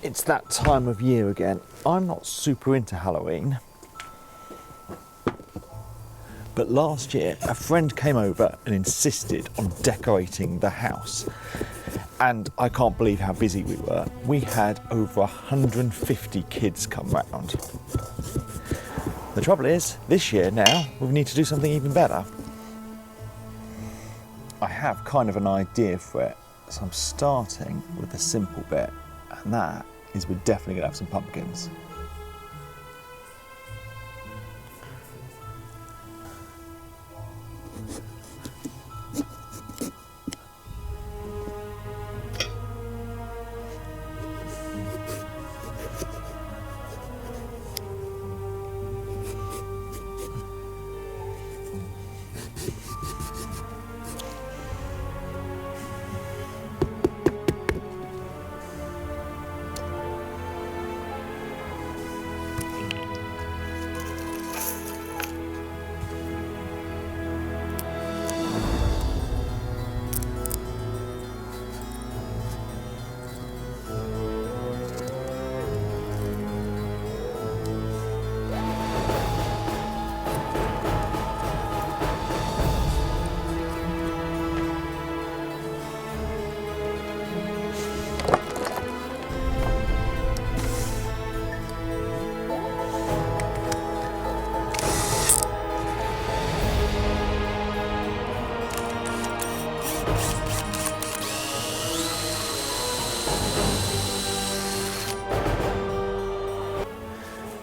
It's that time of year again. I'm not super into Halloween, but last year a friend came over and insisted on decorating the house, and I can't believe how busy we were. We had over 150 kids come round. The trouble is, this year now we need to do something even better. I have kind of an idea for it, so I'm starting with a simple bit, and that is we're definitely going to have some pumpkins.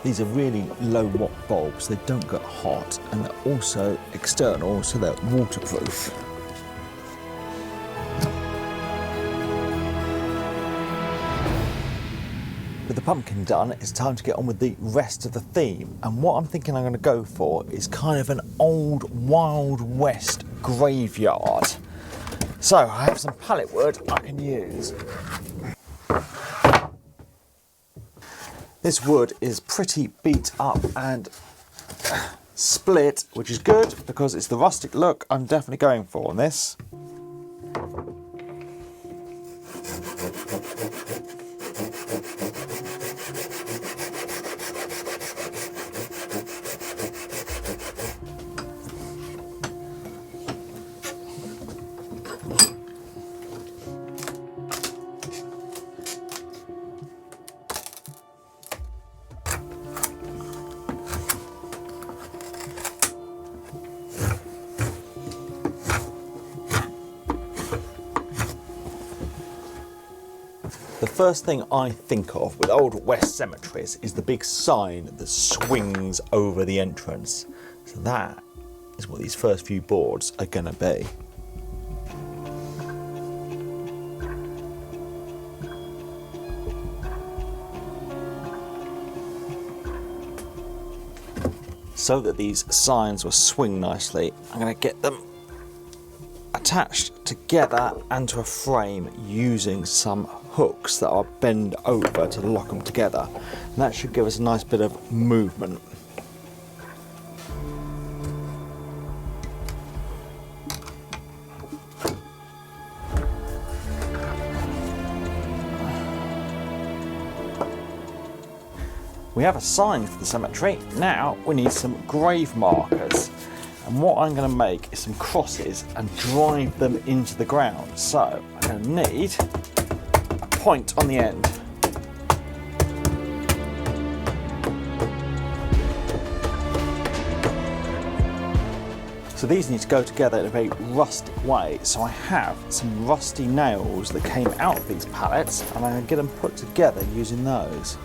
These are really low watt bulbs, they don't get hot, and they're also external, so they're waterproof. With the pumpkin done, it's time to get on with the rest of the theme, and what I'm thinking I'm going to go for is kind of an old Wild West graveyard. So I have some pallet wood I can use. This wood is pretty beat up and split, which is good because it's the rustic look I'm definitely going for on this. The first thing I think of with old West cemeteries is the big sign that swings over the entrance. So that is what these first few boards are going to be. So that these signs will swing nicely, I'm going to get them attached together and to a frame using some hooks that I'll bend over to lock them together, and that should give us a nice bit of movement. We have a sign for the cemetery. Now we need some grave markers. And what I'm going to make is some crosses and drive them into the ground. So I'm going to need a point on the end. So these need to go together in a very rustic way. So I have some rusty nails that came out of these pallets, and I'm going to get them put together using those.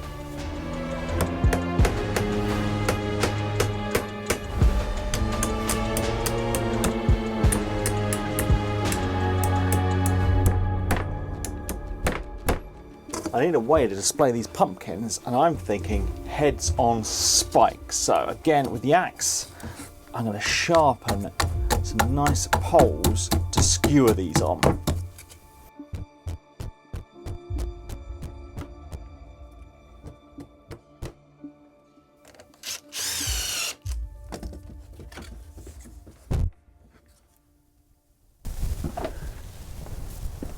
I need a way to display these pumpkins, and I'm thinking heads on spikes. So again, with the axe, I'm going to sharpen some nice poles to skewer these on.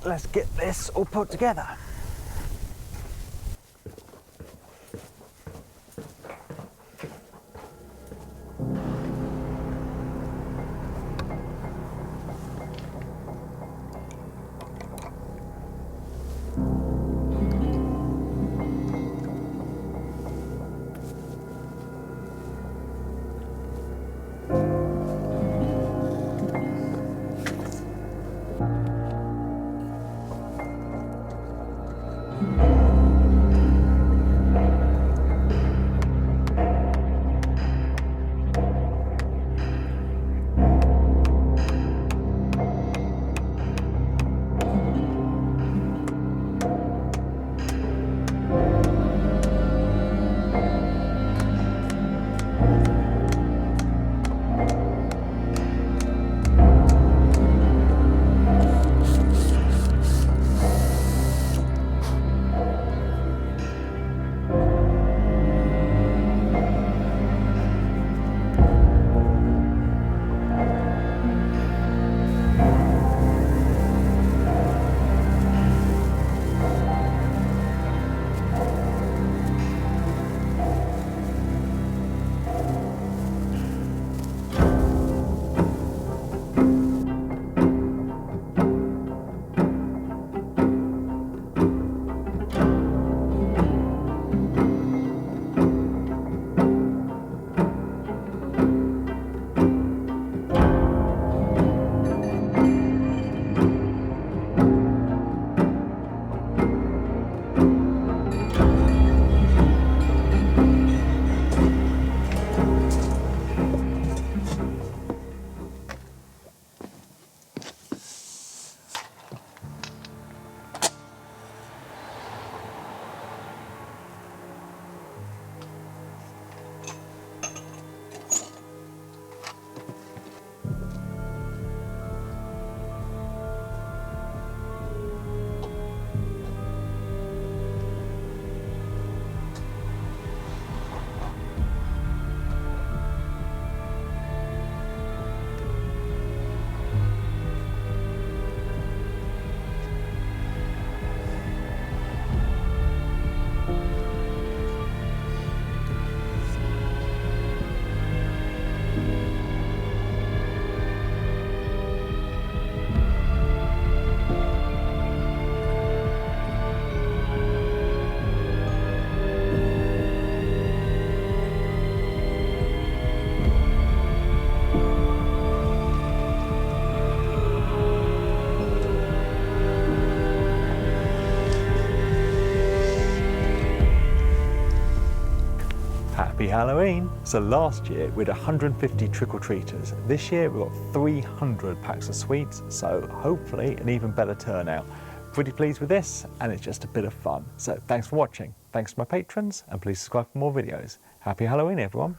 Let's get this all put together. Happy Halloween! So last year we had 150 trick-or-treaters. This year we've got 300 packs of sweets, so hopefully an even better turnout. Pretty pleased with this, and it's just a bit of fun. So thanks for watching, thanks to my patrons, and please subscribe for more videos. Happy Halloween everyone!